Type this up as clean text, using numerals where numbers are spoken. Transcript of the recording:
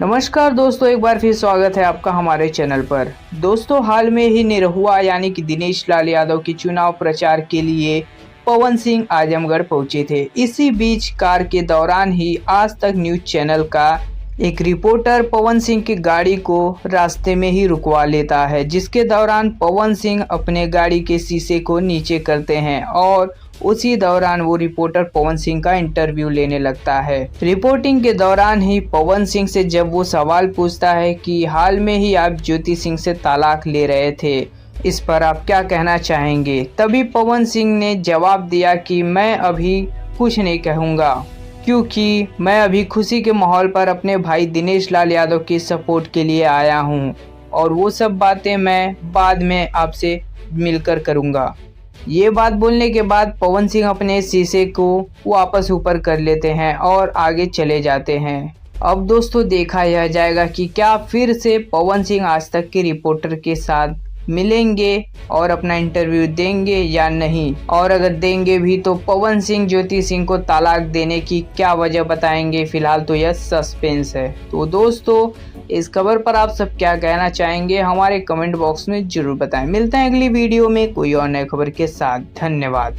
नमस्कार दोस्तों, एक बार फिर स्वागत है आपका हमारे चैनल पर। दोस्तों, हाल में ही निरहुआ यानी कि दिनेश लाल यादव की चुनाव प्रचार के लिए पवन सिंह आजमगढ़ पहुंचे थे। इसी बीच कार के दौरान ही आज तक न्यूज चैनल का एक रिपोर्टर पवन सिंह की गाड़ी को रास्ते में ही रुकवा लेता है, जिसके दौरान पवन सिंह अपने गाड़ी के शीशे को नीचे करते हैं और उसी दौरान वो रिपोर्टर पवन सिंह का इंटरव्यू लेने लगता है। रिपोर्टिंग के दौरान ही पवन सिंह से जब वो सवाल पूछता है कि हाल में ही आप ज्योति सिंह से तलाक ले रहे थे, इस पर आप क्या कहना चाहेंगे, तभी पवन सिंह ने जवाब दिया कि मैं अभी कुछ नहीं कहूँगा, क्योंकि मैं अभी खुशी के माहौल पर अपने भाई दिनेश लाल यादव की सपोर्ट के लिए आया हूँ और वो सब बातें मैं बाद में आपसे मिलकर करूँगा। ये बात बोलने के बाद पवन सिंह अपने शीशे को वापस ऊपर कर लेते हैं और आगे चले जाते हैं। अब दोस्तों, देखा यह जाएगा कि क्या फिर से पवन सिंह आज तक के रिपोर्टर के साथ मिलेंगे और अपना इंटरव्यू देंगे या नहीं, और अगर देंगे भी तो पवन सिंह ज्योति सिंह को तलाक देने की क्या वजह बताएंगे। फिलहाल तो यह सस्पेंस है। तो दोस्तों, इस खबर पर आप सब क्या कहना चाहेंगे, हमारे कमेंट बॉक्स में जरूर बताएं। मिलते हैं अगली वीडियो में कोई और नई खबर के साथ। धन्यवाद।